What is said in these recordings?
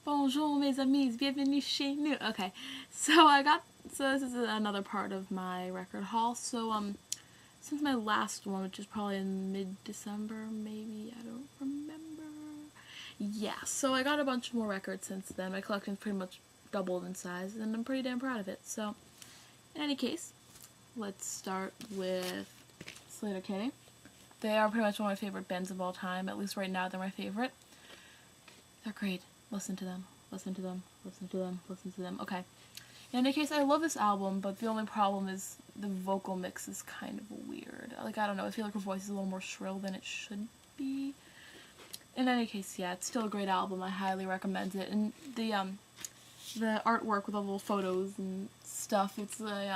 Bonjour mes amis, bienvenue chez nous. Okay, so this is another part of my record haul. So since my last one, which is probably in mid-December, maybe, I don't remember. Yeah, so I got a bunch more records since then. My collection's pretty much doubled in size, and I'm pretty damn proud of it. So, in any case, let's start with Sleater-Kinney. They are pretty much one of my favorite bands of all time. At least right now, they're my favorite. They're great. Listen to them. Listen to them. Listen to them. Listen to them. Okay. In any case, I love this album, but the only problem is the vocal mix is kind of weird. Like, I don't know, I feel like her voice is a little more shrill than it should be. In any case, yeah, it's still a great album. I highly recommend it. And the artwork with all the little photos and stuff, it's like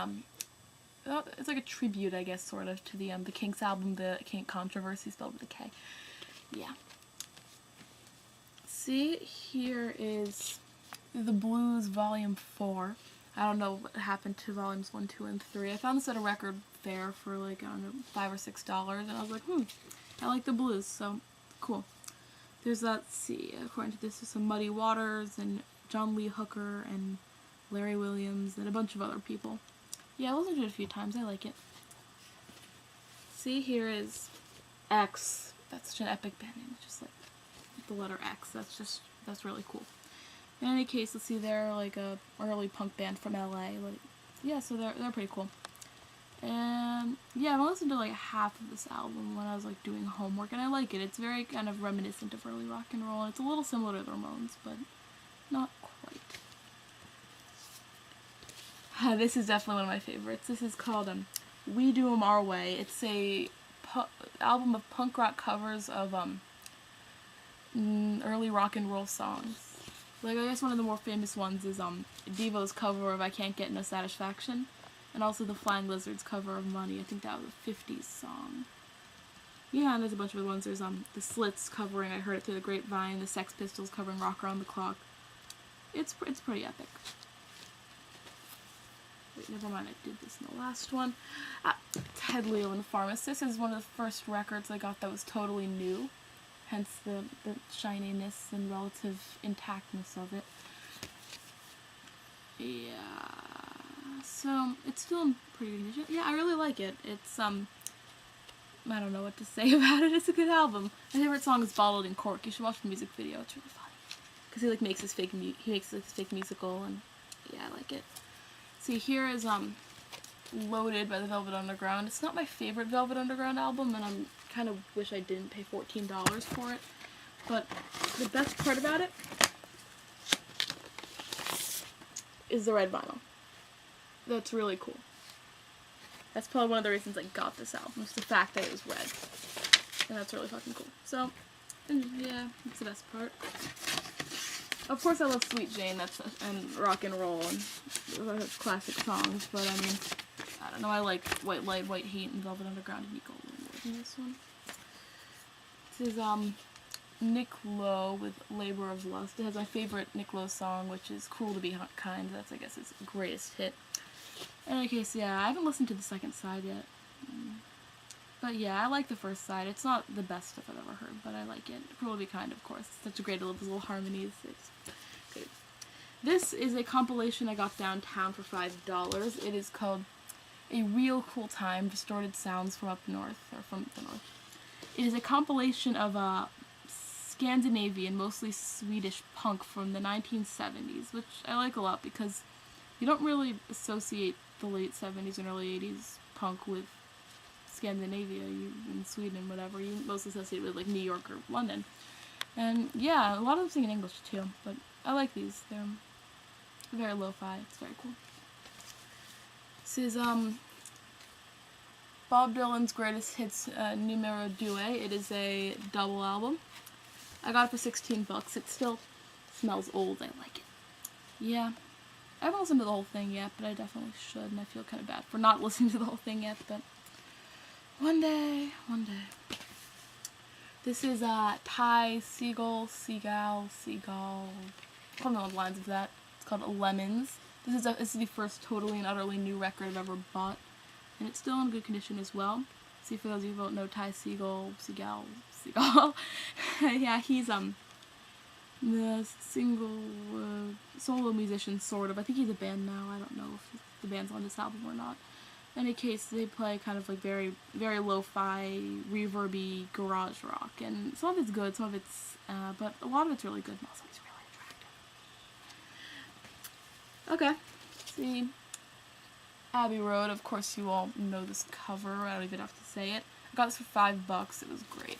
a tribute, I guess, sort of, to the Kinks album, the Kink Controversy, spelled with a K. Yeah. See, here is the Blues Volume 4. I don't know what happened to Volumes 1, 2, and 3. I found this at a record fair for like, I don't know, $5 or $6, and I was like, I like the blues, so cool. There's let's see, according to this, there's some Muddy Waters, and John Lee Hooker, and Larry Williams, and a bunch of other people. Yeah, I listened to it a few times, I like it. See, here is X. That's such an epic band name, just like the letter X. That's really cool. In any case, let's see, they're like a early punk band from LA. Like, yeah, so they're pretty cool. And yeah, I listened to like half of this album when I was like doing homework, and I like it. It's very kind of reminiscent of early rock and roll, and it's a little similar to the Ramones, but not quite. This is definitely one of my favorites. This is called We Do 'Em Our Way. It's a album of punk rock covers of early rock and roll songs. Like, I guess one of the more famous ones is Devo's cover of I Can't Get No Satisfaction, and also the Flying Lizards cover of Money. I think that was a 50s song. Yeah, and there's a bunch of other ones. There's the Slits covering I Heard It Through the Grapevine, the Sex Pistols covering Rock Around the Clock. It's pretty epic. Wait, never mind, I did this in the last one. Ted Leo and the Pharmacist is one of the first records I got that was totally new. Hence the shininess and relative intactness of it. Yeah, so it's still in pretty good condition. Yeah, I really like it. It's I don't know what to say about it. It's a good album. My favorite song is Bottled in Cork. You should watch the music video. It's really funny because he like makes his fake musical, and yeah, I like it. See, here is Loaded by the Velvet Underground. It's not my favorite Velvet Underground album, and I'm kind of wish I didn't pay $14 for it, but the best part about it is the red vinyl. That's really cool. That's probably one of the reasons I got this album, is the fact that it was red, and that's really fucking cool. So, yeah, that's the best part. Of course I love Sweet Jane, and rock and roll, and classic songs, but I mean, I don't know, I like White Light, White Heat, and Velvet Underground, and Nico in this one. This is Nick Lowe with Labor of Lust. It has my favorite Nick Lowe song, which is Cruel to Be Kind. That's, I guess, his greatest hit. In any case, yeah, I haven't listened to the second side yet. But yeah, I like the first side. It's not the best stuff I've ever heard, but I like it. Cruel to Be Kind, of course. It's such a great little harmonies. It's good. This is a compilation I got downtown for $5. It is called A Real Cool Time, Distorted Sounds from Up North, or from the North. It is a compilation of Scandinavian, mostly Swedish punk from the 1970s, which I like a lot because you don't really associate the late 70s and early 80s punk with Scandinavia, in Sweden and whatever. You mostly associate it with like New York or London. And yeah, a lot of them sing in English too, but I like these. They're very lo-fi. It's very cool. This is Bob Dylan's Greatest Hits Numero 2. It is a double album. I got it for $16. It still smells old. I like it. Yeah. I haven't listened to the whole thing yet, but I definitely should, and I feel kind of bad for not listening to the whole thing yet, but one day. This is Ty Seagull, something along the lines of that. It's called Lemons. This is the first totally and utterly new record I've ever bought, and it's still in good condition as well. See, for those of you who don't know Ty Seagull, yeah, he's the single solo musician, sort of. I think he's a band now. I don't know if the band's on this album or not. In any case, they play kind of like very, very lo-fi, reverby garage rock, and some of it's good, some of it's, but a lot of it's really good, and also it's really attractive. Okay, see, Abbey Road. Of course, you all know this cover. I don't even have to say it. I got this for $5. It was great.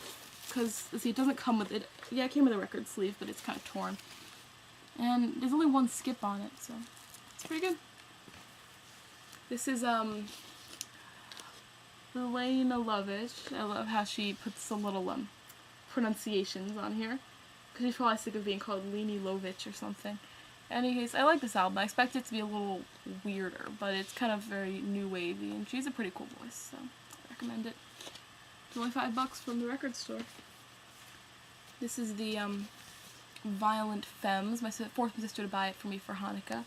Because, see, it doesn't come with it. Yeah, it came with a record sleeve, but it's kind of torn. And there's only one skip on it, so it's pretty good. This is, Lena Lovitch. I love how she puts the little, pronunciations on here. Because she's probably sick of being called Leni Lovitch or something. Anyways, I like this album. I expect it to be a little weirder, but it's kind of very new wavy, and she has a pretty cool voice, so I recommend it. It's only $5 from the record store. This is the Violent Femmes. My fourth sister to buy it for me for Hanukkah,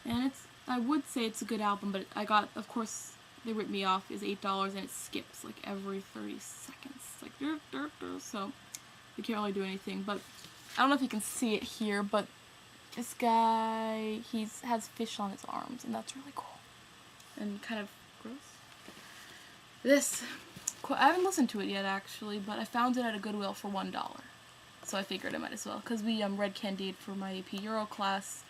and I would say it's a good album, but I got, of course, they ripped me off, is $8, and it skips like every 30 seconds, like so you can't really do anything. But I don't know if you can see it here, but this guy, has fish on his arms, and that's really cool. And kind of gross. This, I haven't listened to it yet, actually, but I found it at a Goodwill for $1. So I figured I might as well, because we read Candide for my AP Euro class,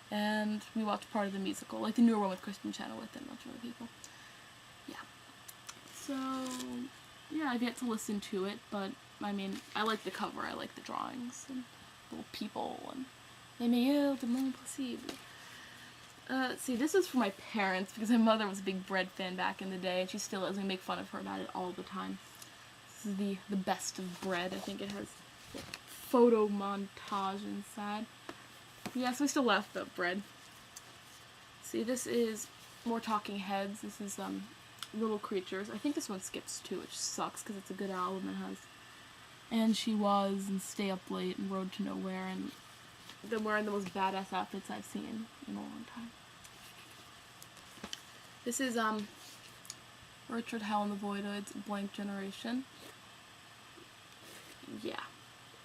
and we watched part of the musical, like the newer one with Kristen Chenoweth and a bunch of other people. Yeah. So, yeah, I've yet to listen to it, but, I mean, I like the cover, I like the drawings, and little people, and les meilleurs de mon possible. See, this is for my parents, because my mother was a big bread fan back in the day, and she still is. We make fun of her about it all the time. This is the best of bread. I think it has a photo montage inside. Yeah, so we still left the bread. See, this is more Talking Heads. This is Little Creatures. I think this one skips too, which sucks, because it's a good album. It has And She Was, and Stay Up Late, and Road to Nowhere, and they're wearing the most badass outfits I've seen in a long time. This is Richard Hell and the Voidoids, Blank Generation. Yeah,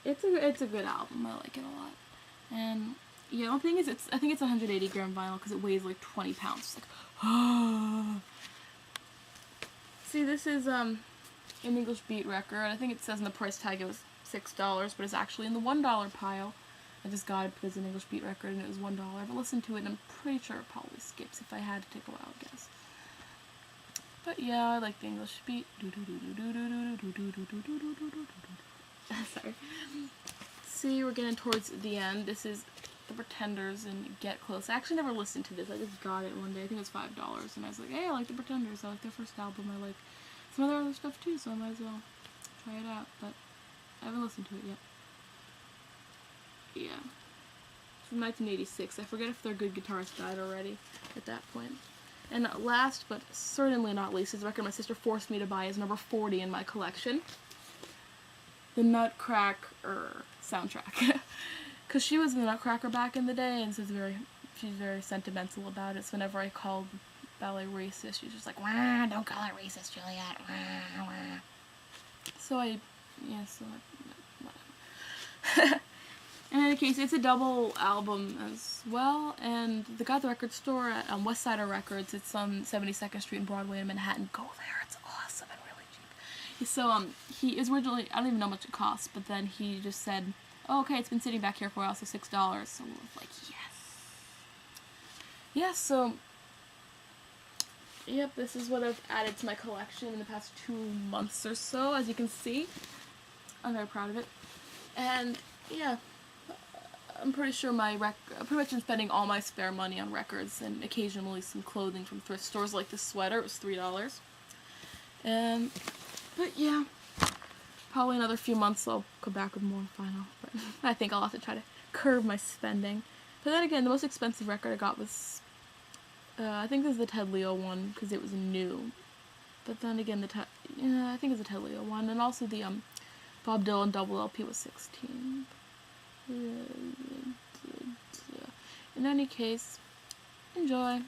it's a good album. I like it a lot. And yeah, the thing is, I think it's 180 gram vinyl because it weighs like 20 pounds. It's like, see, this is an English Beat record. I think it says in the price tag it was $6, but it's actually in the $1 pile. I just got it because it's an English Beat record and it was $1. But listened to it and I'm pretty sure it probably skips if I had to take a wild guess. But yeah, I like the English Beat. Sorry. See, we're getting towards the end. This is The Pretenders and Get Close. I actually never listened to this. I just got it one day. I think it was $5. And I was like, hey, I like The Pretenders. I like their first album. I like some other stuff too, so I might as well try it out. But I haven't listened to it yet. Yeah. It's from 1986. I forget if their good guitarist died already at that point. And last, but certainly not least, is a record my sister forced me to buy is number 40 in my collection. The Nutcracker soundtrack. Because she was in the Nutcracker back in the day, and so she's very sentimental about it. So whenever I called ballet racist, she's just like, wah, don't call it racist, Juliet. Wah, wah. So whatever. In any case, it's a double album as well, and the guy at the record store at West Sider Records, it's on 72nd Street and Broadway in Manhattan. Go there, it's awesome and really cheap. So, he is originally, I don't even know how much it costs, but then he just said, oh, okay, it's been sitting back here for a while, so $6. So I was like, yes. Yeah, so, yep, this is what I've added to my collection in the past 2 months or so, as you can see. I'm very proud of it. And, yeah. I'm pretty sure I've pretty much been spending all my spare money on records and occasionally some clothing from thrift stores, like this sweater. It was $3. But yeah, probably another few months I'll come back with more vinyl. But I think I'll have to try to curb my spending. But then again, the most expensive record I got was, I think this is the Ted Leo one because it was new. But then again, I think it's the Ted Leo one, and also the Bob Dylan double LP was $16. In any case, enjoy.